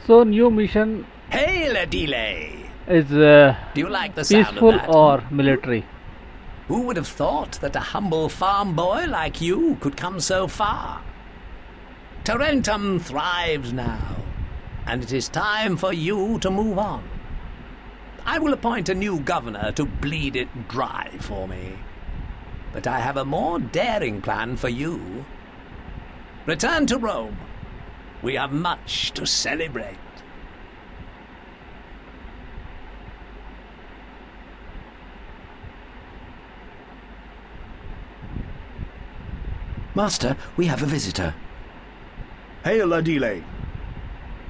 So new mission Hail a delay! is Do you like the sound of peaceful that? or military? Who would have thought that a humble farm boy like you could come so far? Tarentum thrives now, and it is time for you to move on. I will appoint a new governor to bleed it dry for me. But I have a more daring plan for you. Return to Rome. We have much to celebrate. Master, we have a visitor. Hail Adile.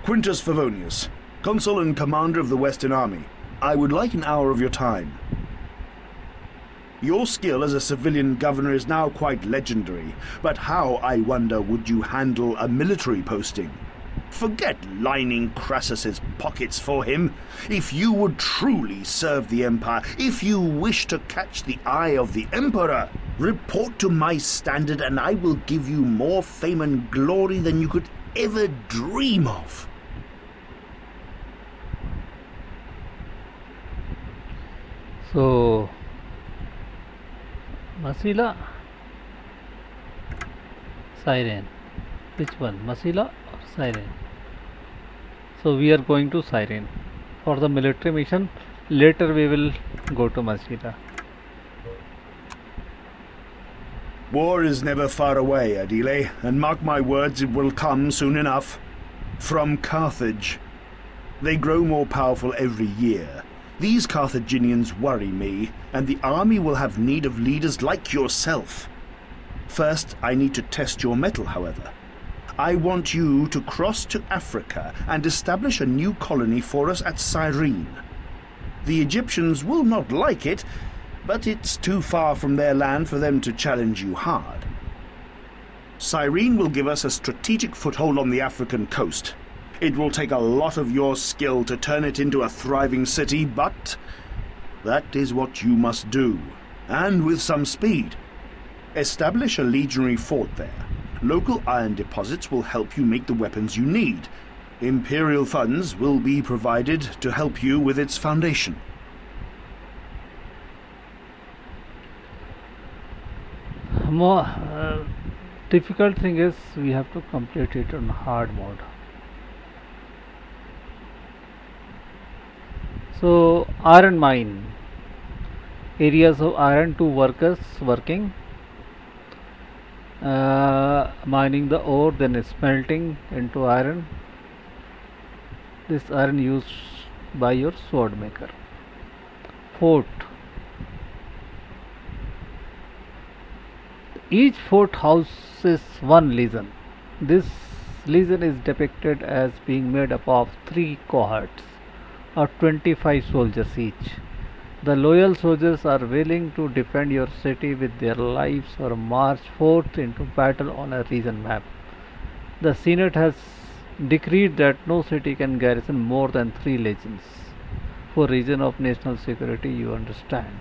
Quintus Favonius, consul and commander of the Western Army. I would like an hour of your time. Your skill as a civilian governor is now quite legendary, but how, I wonder, would you handle a military posting? Forget lining Crassus's pockets for him. If you would truly serve the Empire, if you wish to catch the eye of the Emperor, report to my standard and I will give you more fame and glory than you could ever dream of. So Masila, Cyrene. Which one? Masila or Cyrene? So we are going to Cyrene for the military mission. Later we will go to Masila. War is never far away, Adile, and mark my words, it will come soon enough. From Carthage. They grow more powerful every year. These Carthaginians worry me, and the army will have need of leaders like yourself. First, I need to test your mettle, however. I want you to cross to Africa and establish a new colony for us at Cyrene. The Egyptians will not like it, but it's too far from their land for them to challenge you hard. Cyrene will give us a strategic foothold on the African coast. It will take a lot of your skill to turn it into a thriving city, but that is what you must do, and with some speed. Establish a legionary fort there. Local iron deposits will help you make the weapons you need. Imperial funds will be provided to help you with its foundation. More difficult thing is we have to complete it on hard mode. So iron mine, areas of iron, two workers working, mining the ore, then smelting into iron. This iron used by your sword maker. Fort. Each fort houses one legion. This legion is depicted as being made up of 3 cohorts or 25 soldiers each. The loyal soldiers are willing to defend your city with their lives or march forth into battle on a region map. The Senate has decreed that no city can garrison more than 3 legions. For reason of national security, you understand.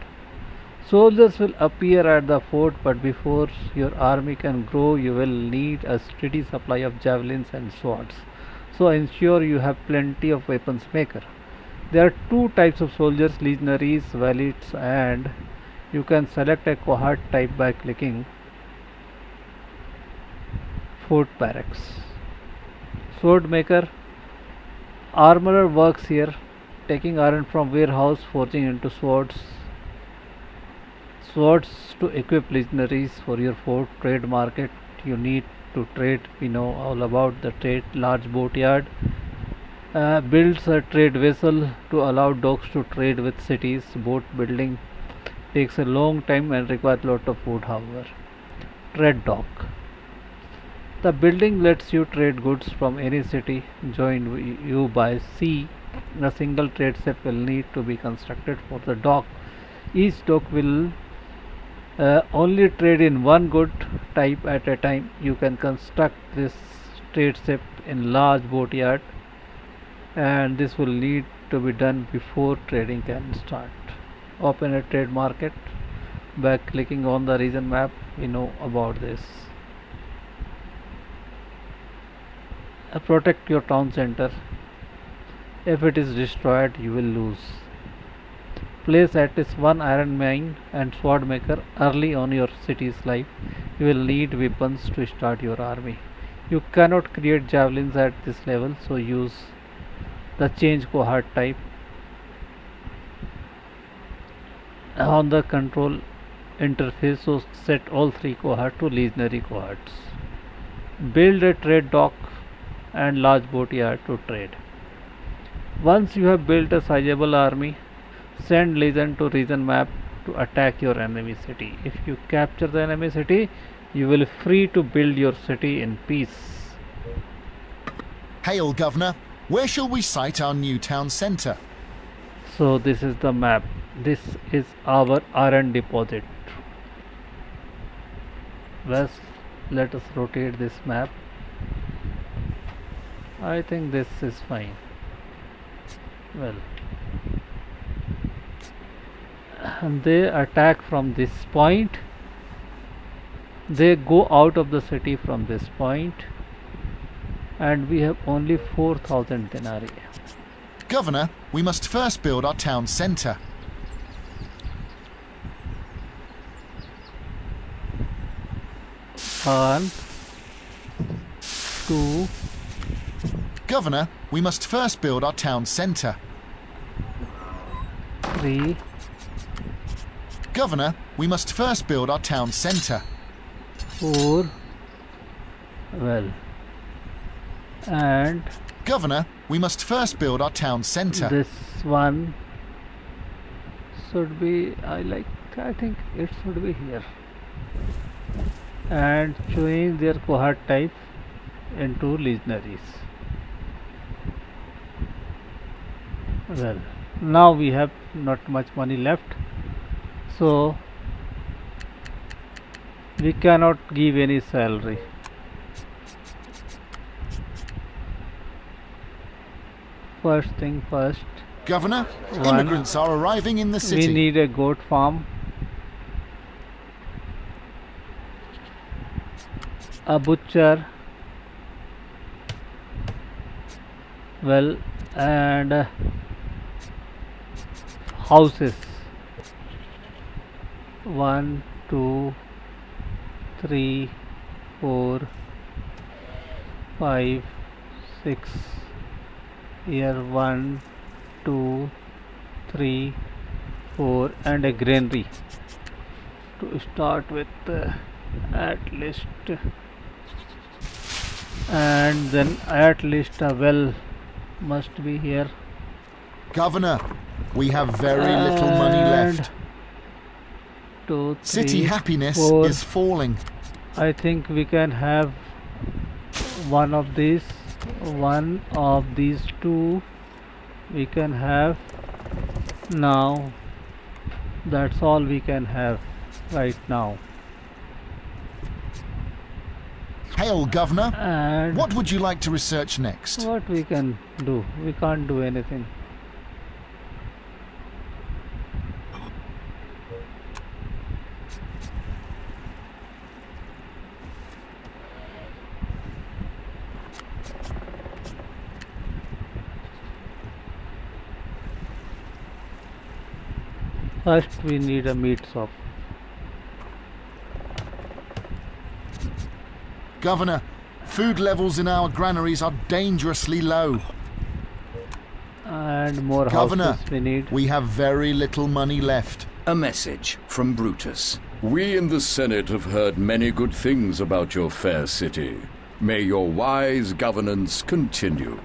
Soldiers will appear at the fort, but before your army can grow, you will need a steady supply of javelins and swords. So ensure you have plenty of weapons maker. There are 2 types of soldiers, legionaries, valets, and you can select a cohort type by clicking fort barracks. Sword maker, armorer works here, taking iron from warehouse, forging into swords. Swords to equip legionaries for your fort. Trade market, you need to trade. We know all about the trade. Large boatyard. Builds a trade vessel to allow docks to trade with cities. Boat building takes a long time and requires a lot of wood, however. Trade dock. The building lets you trade goods from any city joined you by sea. A single trade ship will need to be constructed for the dock. Each dock will only trade in one good type at a time. You can construct this trade ship in large boatyard, and this will need to be done before trading can start. Open a trade market by clicking on the region map. We know about this. Protect your town center. If it is destroyed, you will lose. Place at least one iron mine and sword maker early on your city's life. You will need weapons to start your army. You cannot create javelins at this level, so use the change cohort type on the control interface, so set all three cohorts to legendary cohorts. Build a trade dock and large boat yard to trade. Once you have built a sizable army, send legion to region map to attack your enemy city. If you capture the enemy city, you will be free to build your city in peace. Hail, Governor. Where shall we site our new town centre? So this is the map. This is our iron deposit. West, let us rotate this map. I think this is fine. Well, and they attack from this point. They go out of the city from this point, and we have only 4,000 denarii. Governor, we must first build our town centre. One, two, Governor, we must first build our town centre. three, Governor, we must first build our town centre. 4. Well, and Governor, we must first build our town centre. this one should be, I think it should be here, and change their cohort type into legionaries. Well, now we have not much money left, so we cannot give any salary. First thing first, Governor, One. immigrants are arriving in the we city. need a goat farm, a butcher, well, and houses. 1, 2, 3, 4, 5, 6. Here 1, 2, 3, 4, and a granary to start with, at least, and then at least a well must be here. Governor, we have very little money And left. 2, 3, City happiness 4. is falling. I think we can have one of these two we can have now. That's all we can have right now. Hail, Governor. And What would you like to research next? what we can do? We can't do anything. First we need a meat shop. Governor, food levels in our granaries are dangerously low. And more Governor, houses we need. we have very little money left. A message from Brutus. We in the Senate have heard many good things about your fair city. May your wise governance continue.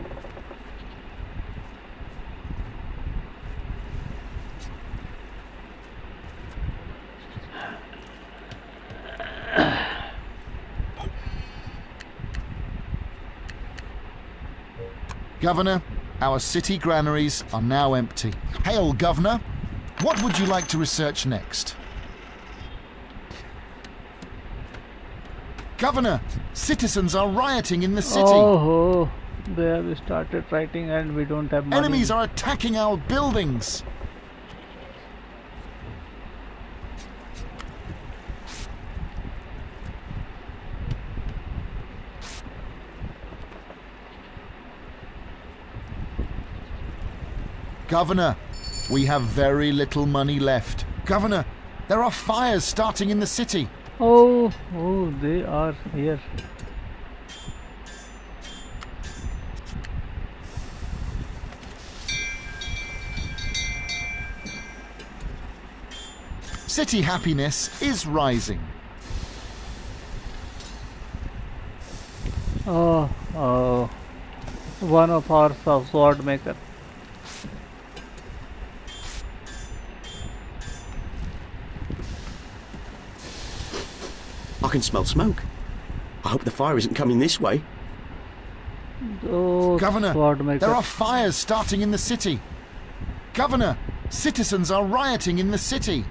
Governor, our city granaries are now empty. Hail, Governor. What would you like to research next? Governor, citizens are rioting in the city. Oh, they have started writing and we don't have money. Enemies are attacking our buildings. Governor, we have very little money left. Governor, there are fires starting in the city. Oh, they are here. City happiness is rising. Oh, one of our sword maker. I can smell smoke. I hope the fire isn't coming this way. Oh, Governor, sword maker. there are fires starting in the city. Governor, citizens are rioting in the city.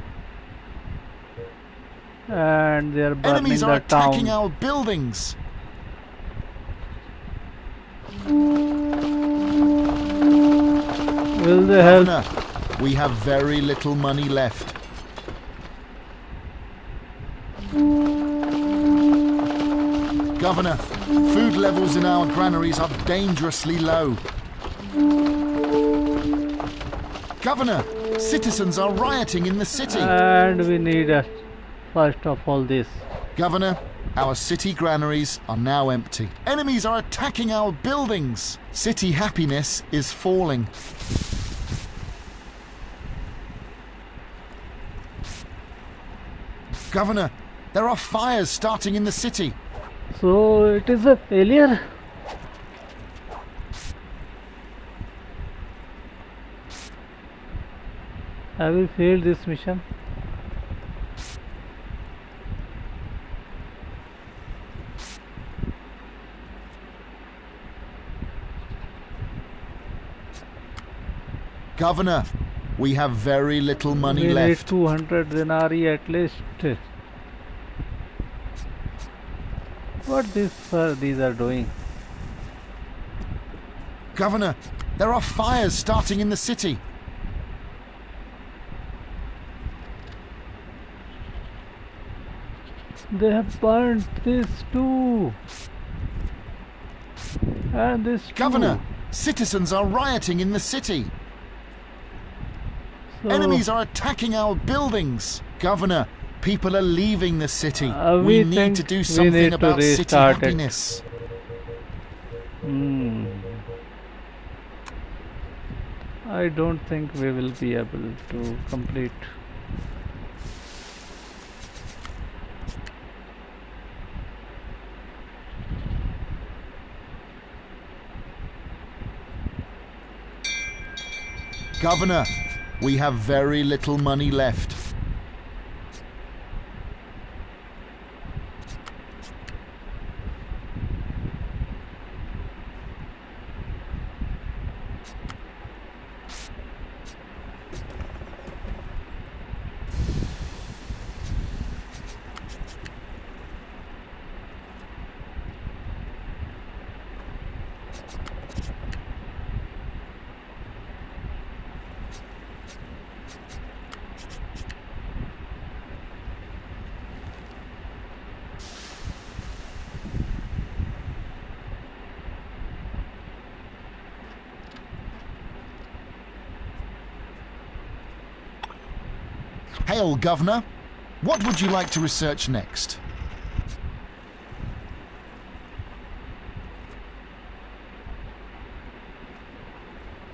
And they are burning Enemies are the town. attacking our buildings. Will they help? Governor, we have very little money left. Governor, food levels in our granaries are dangerously low. Governor, citizens are rioting in the city. And we need first of all this. Governor, our city granaries are now empty. Enemies are attacking our buildings. City happiness is falling. Governor, there are fires starting in the city. So it is a failure. Have we failed this mission? Governor, we have very little money We need left. 200 denarii at least. What these are doing? Governor, there are fires starting in the city. They have burnt this too. And this too. Governor, citizens are rioting in the city. So, Enemies are attacking our buildings. Governor, people are leaving the city. we We need think to do we something need to about city restart it. happiness. I don't think we will be able to complete. Governor, we have very little money left. Hail, Governor. What would you like to research next?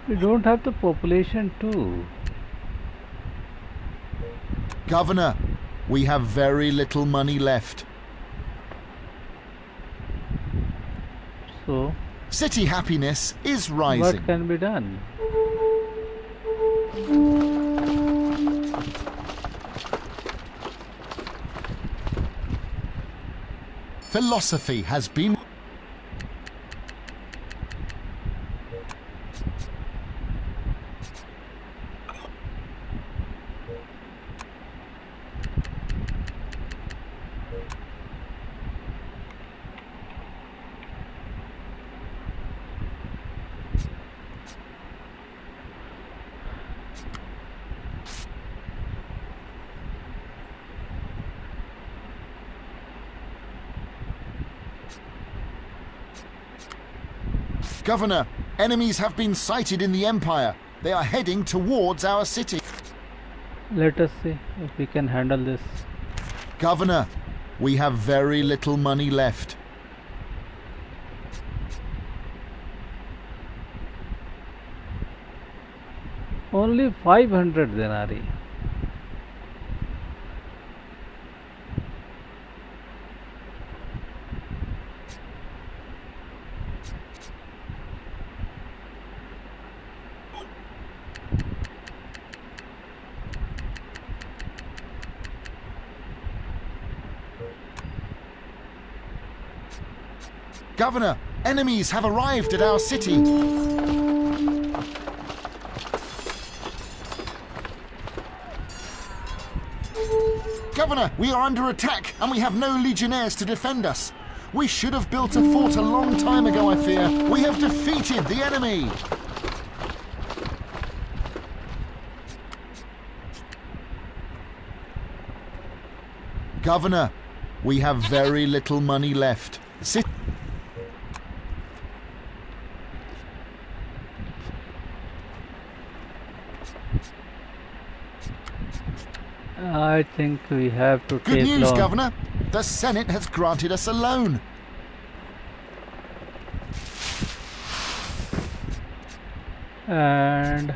We don't have the population too. Governor, we have very little money left. So City happiness is what rising. can be done? Philosophy has been... Governor, enemies have been sighted in the Empire. They are heading towards our city. Let us see if we can handle this. Governor, we have very little money left. Only 500 denarii. Governor, enemies have arrived at our city. Governor, we are under attack and we have no legionnaires to defend us. We should have built a fort a long time ago, I fear. We have defeated the enemy. Governor, we have very little money left. Sit. I think we have to Good take news, loan. Governor. The Senate has granted us a loan. And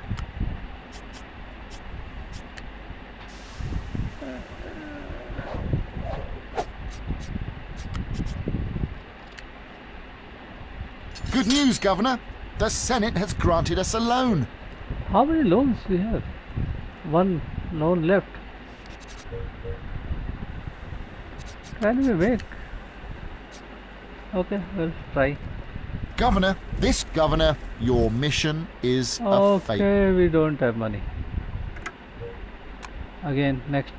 Good news, Governor. The Senate has granted us a loan. how many loans we have? One loan left. Can we make? Okay, we'll try. Governor, your mission is a failure. Okay, we don't have money. Again, next.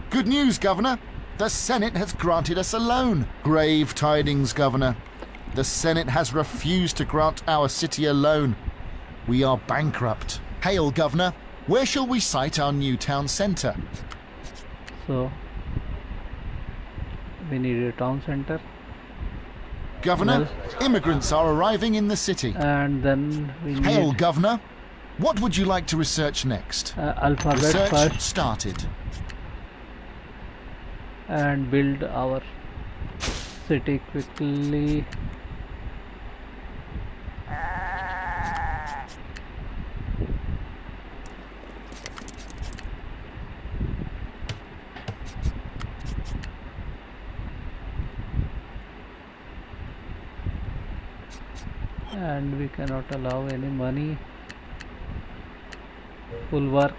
Good news, Governor. The Senate has granted us a loan. Grave tidings, Governor. The Senate has refused to grant our city a loan. We are bankrupt. Hail, Governor. Where shall we site our new town centre? So we need a town center, Governor, immigrants are arriving in the city. and then we need Hail, Governor. What would you like to research next? alphabet Research first started. and build our city quickly. And we cannot allow any money. Full work.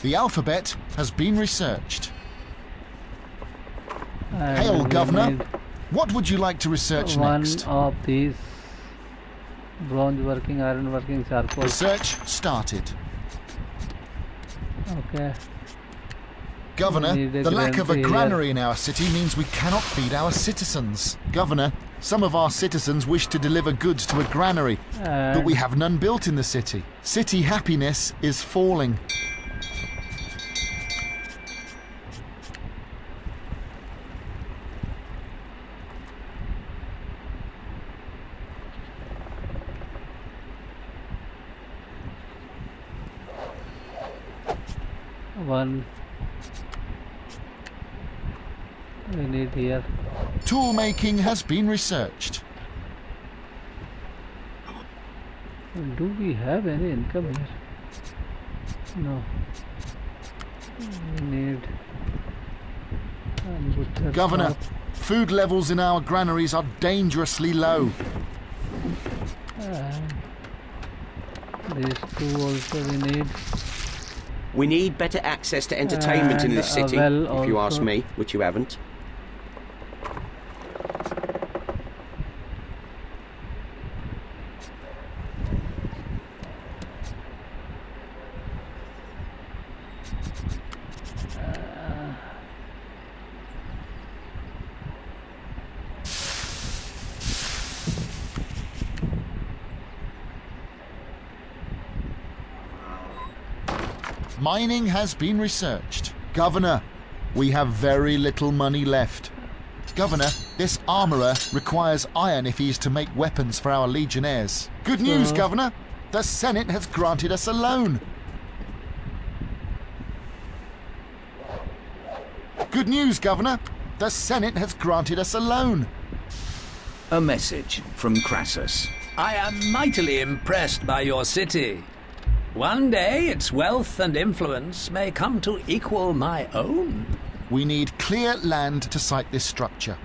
The alphabet has been researched. And Hail, we Governor. need What would you like to research one next? of these bronze working, iron working, charcoal. Research started. Okay. Governor, We need a the lack of a granary here. granary in our city means we cannot feed our citizens. Governor, some of our citizens wish to deliver goods to a granary, but we have none built in the city. City happiness is falling. One we need here. Tool making has been researched. Do we have any income here? No. We need butcher Governor, shop. food levels in our granaries are dangerously low. These two also we need. We need better access to entertainment in And this a city, well if you ask also. me, which you haven't. Mining has been researched. Governor, we have very little money left. Governor, this armourer requires iron if he is to make weapons for our legionnaires. Good news, Governor. The Senate has granted us a loan. Good news, Governor. The Senate has granted us a loan. A message from Crassus. I am mightily impressed by your city. One day its wealth and influence may come to equal my own. We need clear land to site this structure.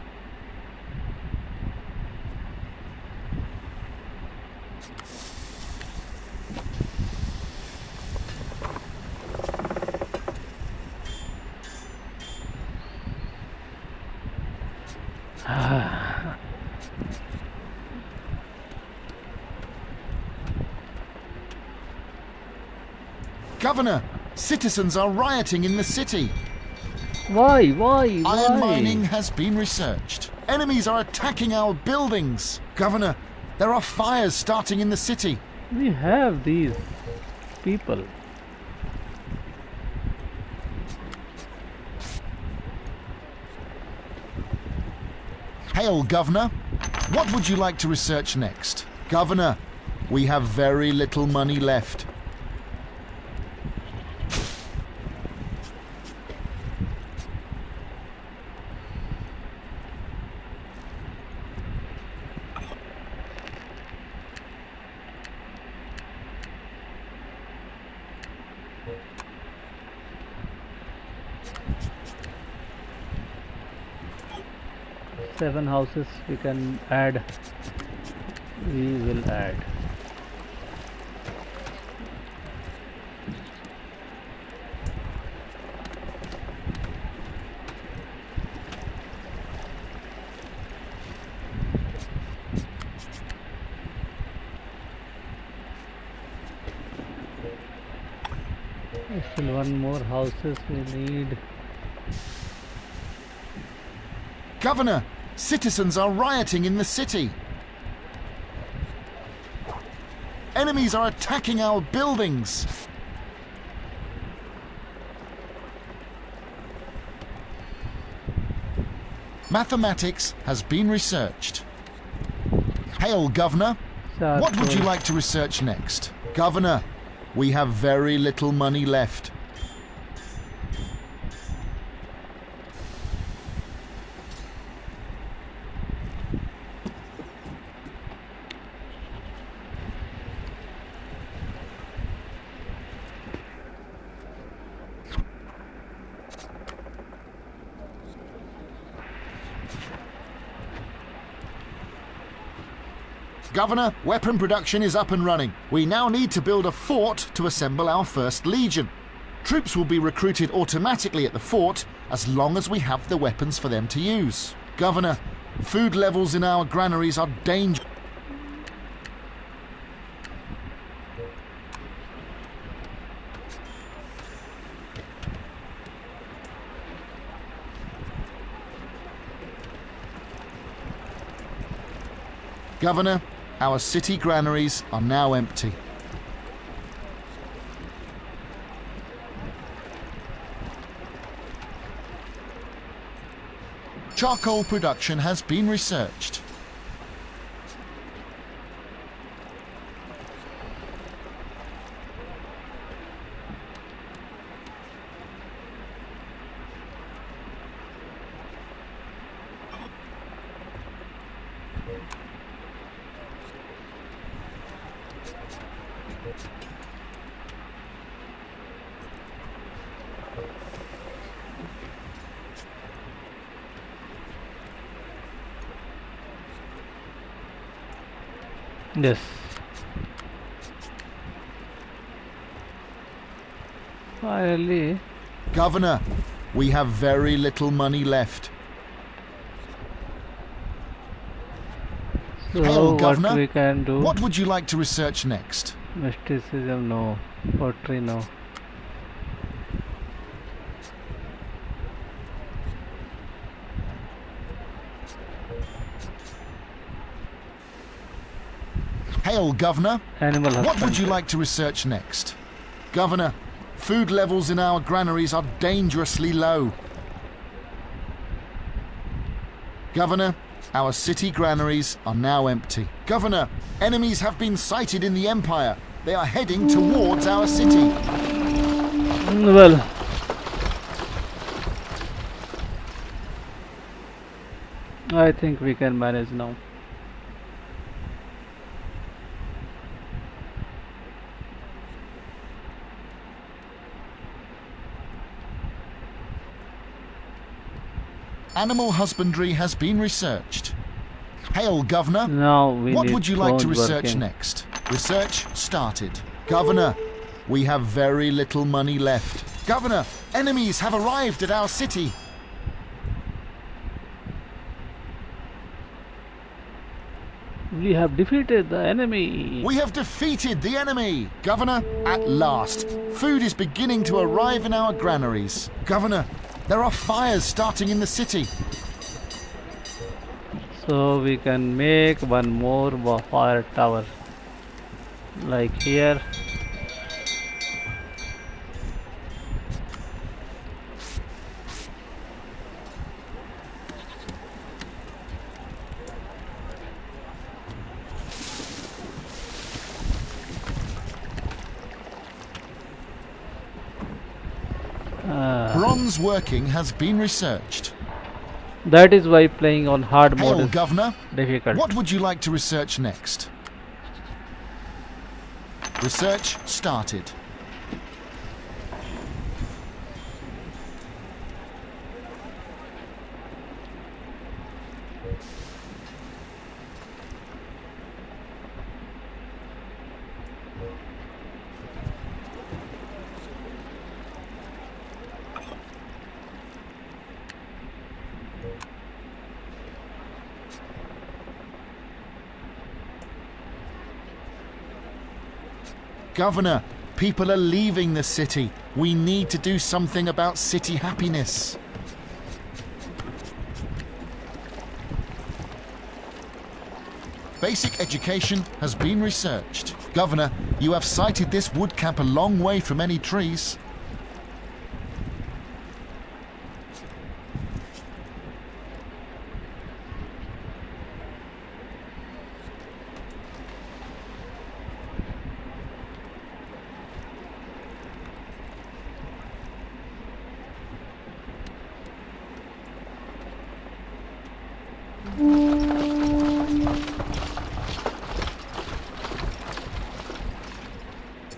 Governor, citizens are rioting in the city. Why? Iron mining has been researched. Enemies are attacking our buildings. Governor, there are fires starting in the city. We have these people. Hail, Governor. What would you like to research next? Governor, we have very little money left. Seven houses we can add. We will add. Still one more houses we need. Governor, citizens are rioting in the city. Enemies are attacking our buildings. Mathematics has been researched. Hail, Governor. What would you like to research next? Governor, we have very little money left. Governor, weapon production is up and running. We now need to build a fort to assemble our first legion. Troops will be recruited automatically at the fort as long as we have the weapons for them to use. Governor, food levels in our granaries are dangerous. Governor, our city granaries are now empty. Charcoal production has been researched. Yes. Finally. Governor, we have very little money left. So Hail, what Governor. we can do? What would you like to research next? Mysticism, no. Pottery, no. Hail, Governor. Animal husbandry. What would you like to research next? Governor, Food levels in our granaries are dangerously low. Governor, our city granaries are now empty. Governor, enemies have been sighted in the Empire. They are heading towards our city. Well, I think we can manage now. Animal husbandry has been researched. Hail, Governor. Now we What need would you like to drones research working. next? Research started. Governor, we have very little money left. Governor, enemies have arrived at our city. We have defeated the enemy. We have defeated the enemy. Governor, at last, food is beginning to arrive in our granaries. Governor, there are fires starting in the city. So we can make one more fire tower. Like here. Bronze working has been researched. That is why playing on hard mode Hail, is Governor. difficult. What would you like to research next? Research started. Governor, people are leaving the city. We need to do something about city happiness. Basic education has been researched. Governor, you have sighted this wood camp a long way from any trees.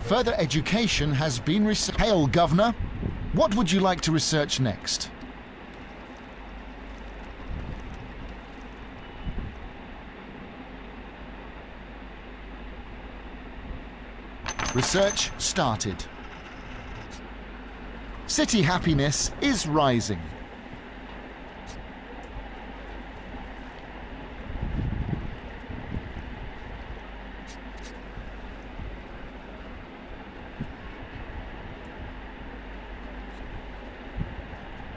Further education has been researched. Hail, Governor. What would you like to research next? Research started. City happiness is rising.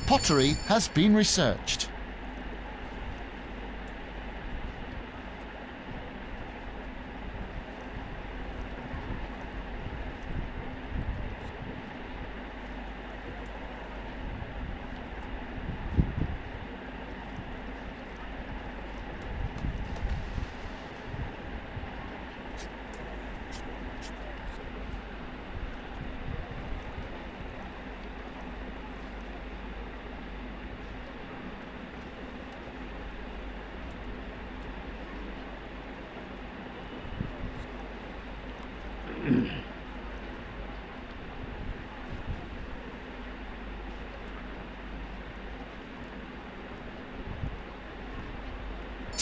Pottery has been researched.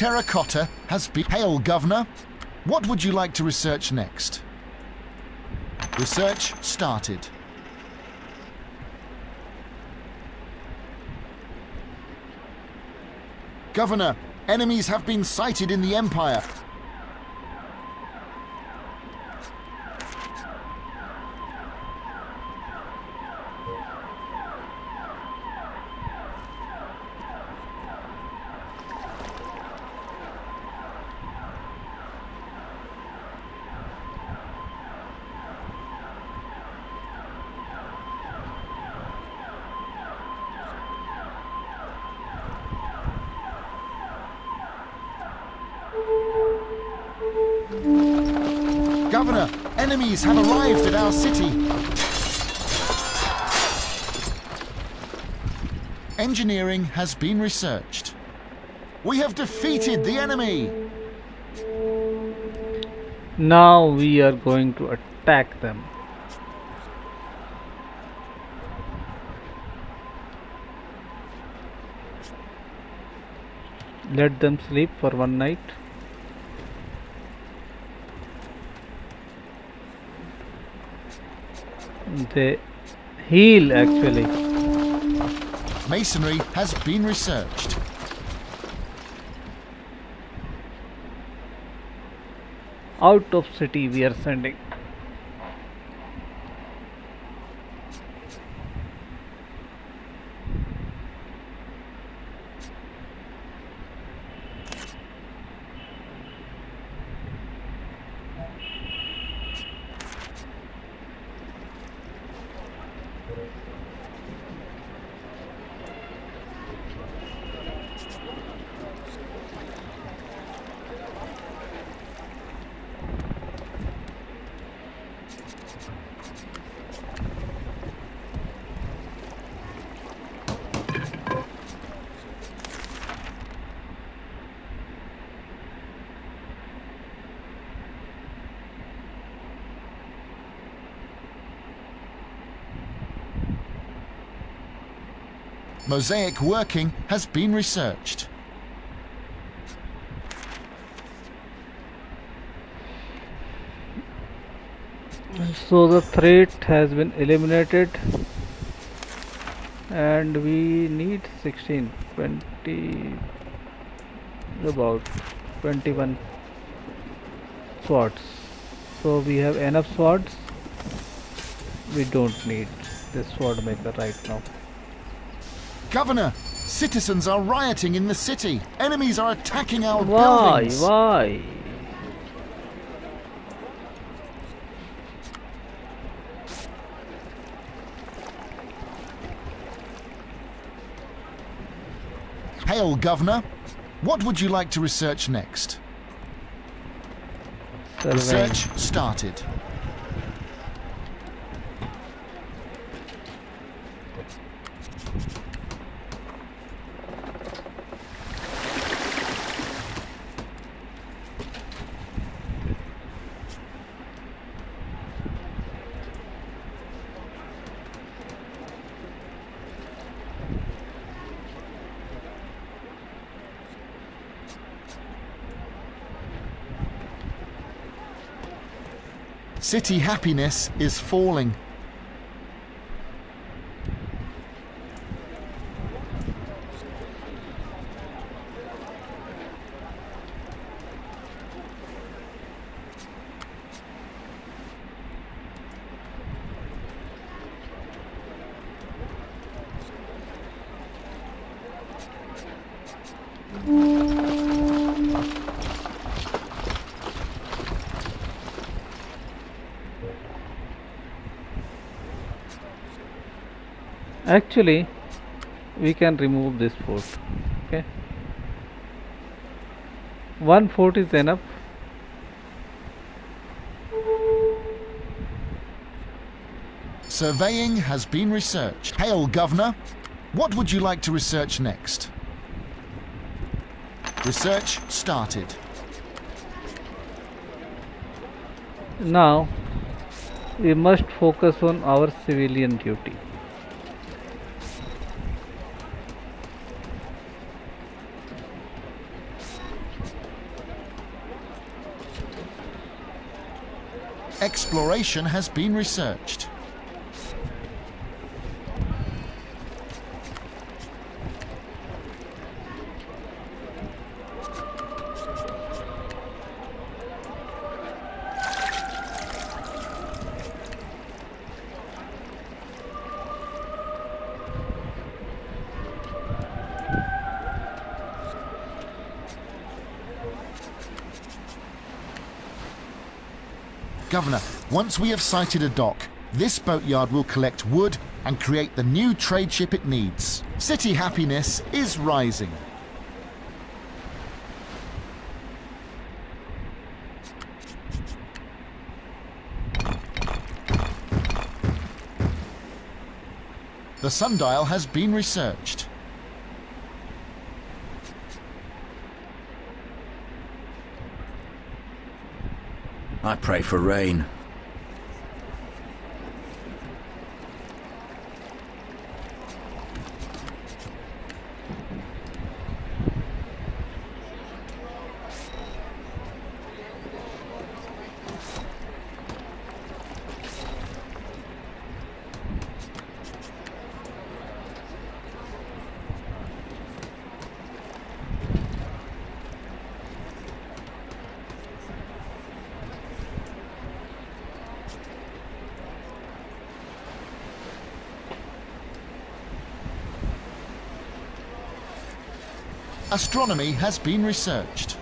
Terracotta has been... Hail, Governor. What would you like to research next? Research started. Governor, enemies have been sighted in the Empire. Governor, enemies have arrived at our city. Engineering has been researched. We have defeated the enemy. Now we are going to attack them. Let them sleep for one night. They heal actually. Masonry has been researched. Out of city we are sending. Mosaic working has been researched. So the threat has been eliminated and we need 16, 20, about 21 swords. So we have enough swords. We don't need this sword maker right now. Governor, citizens are rioting in the city. Enemies are attacking our Why? buildings. Why? Hail, Governor. What would you like to research next? Cyrene. Research started. City happiness is falling. Actually, we can remove this fort. Okay, one fort is enough. Surveying has been researched. Hail, Governor. What would you like to research next? Research started. Now we must focus on our civilian duty. Exploration has been researched. Governor, once we have sighted a dock, this boatyard will collect wood and create the new trade ship it needs. City happiness is rising. The sundial has been researched. I pray for rain. Astronomy has been researched.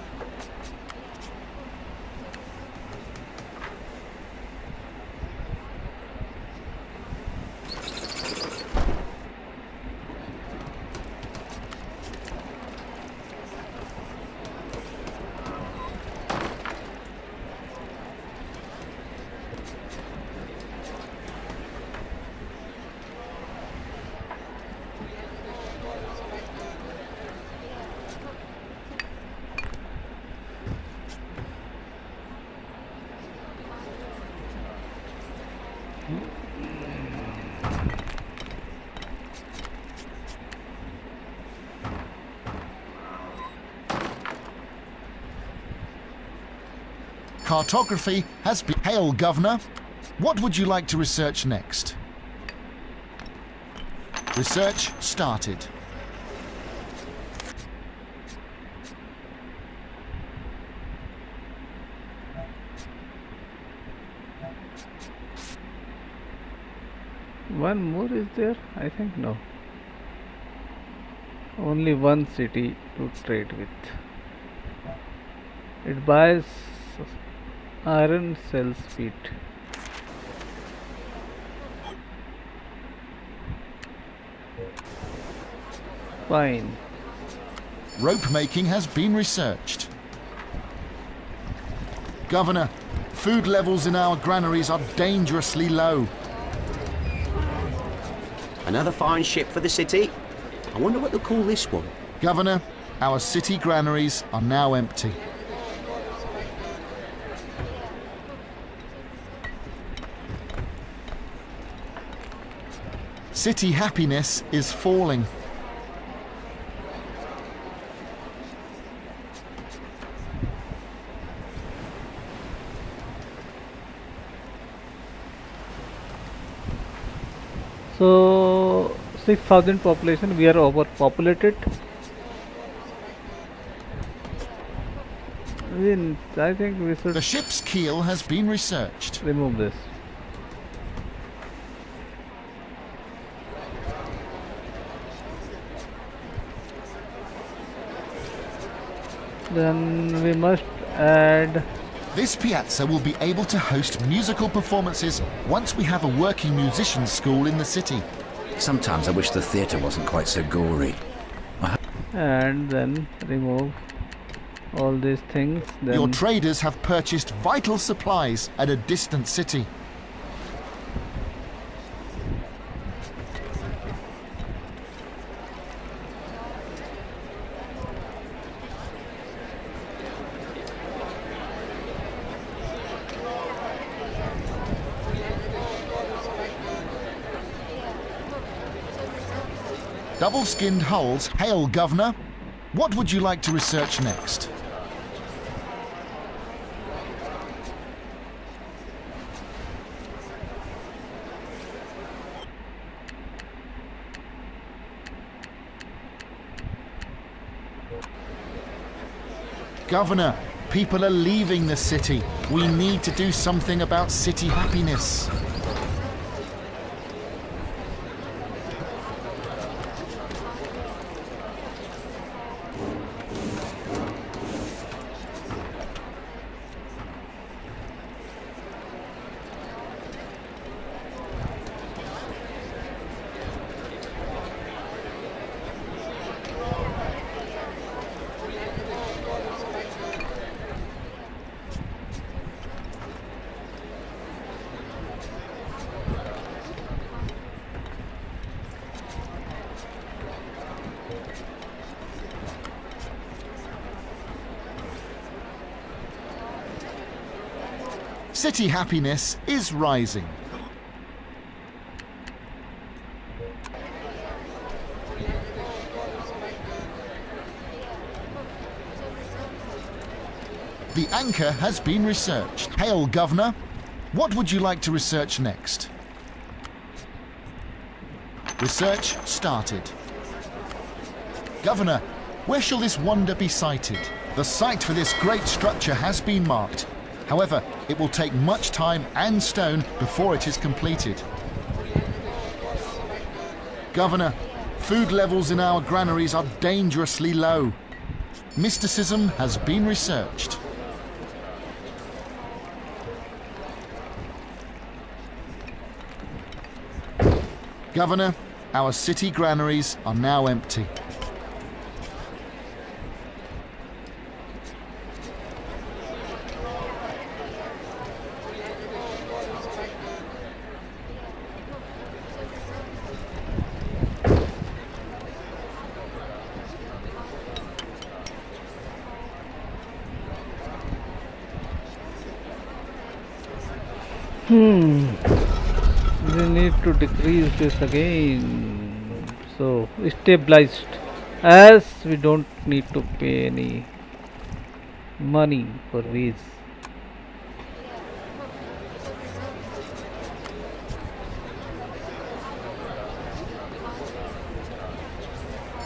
Cartography has been... Hail, Governor. What would you like to research next? Research started. One more is there? I think no. Only one city to trade with. It buys iron, sells wheat. Fine. Rope making has been researched. Governor, food levels in our granaries are dangerously low. Another fine ship for the city. I wonder what they'll call this one. Governor, our city granaries are now empty. City happiness is falling. So 6,000 population, we are overpopulated. I think we should The ship's keel has been researched. remove this. Then we must add. This piazza will be able to host musical performances once we have a working musicians' school in the city. Sometimes I wish the theatre wasn't quite so gory. And then remove all these things. Then Your traders have purchased vital supplies at a distant city. Double-skinned hulls. Hail, Governor. What would you like to research next? Governor, people are leaving the city. We need to do something about city happiness. City happiness is rising. The anchor has been researched. Hail, Governor. What would you like to research next? Research started. Governor, where shall this wonder be sited? The site for this great structure has been marked. However, it will take much time and stone before it is completed. Governor, food levels in our granaries are dangerously low. Mysticism has been researched. Governor, our city granaries are now empty. We need to decrease this again. So stabilized, as we don't need to pay any money for these.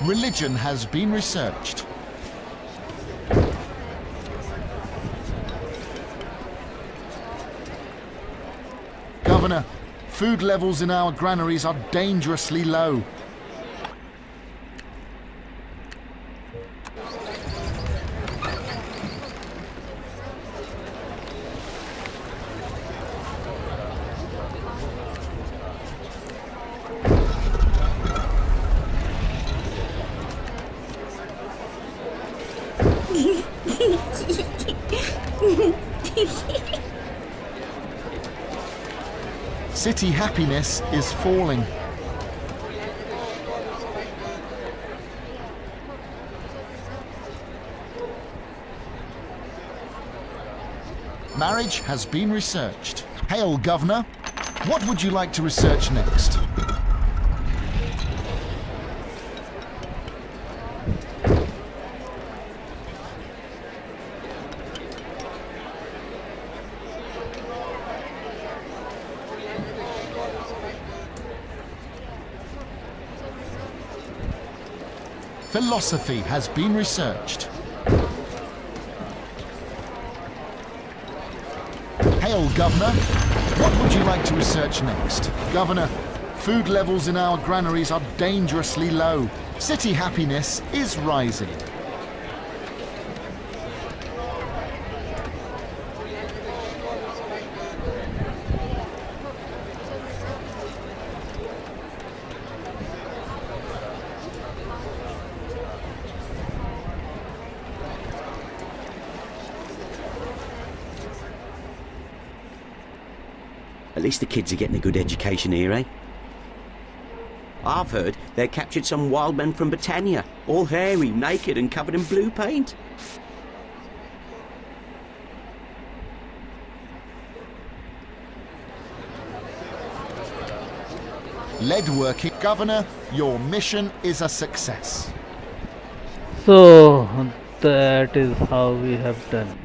Religion has been researched. Governor, food levels in our granaries are dangerously low. City happiness is falling. Marriage has been researched. Hail, Governor. What would you like to research next? Philosophy has been researched. Hail, Governor. What would you like to research next? Governor, food levels in our granaries are dangerously low. City happiness is rising. At least the kids are getting a good education here, eh? I've heard they captured some wild men from Britannia, all hairy, naked and covered in blue paint. Lead working. Governor, your mission is a success. So that is how we have done.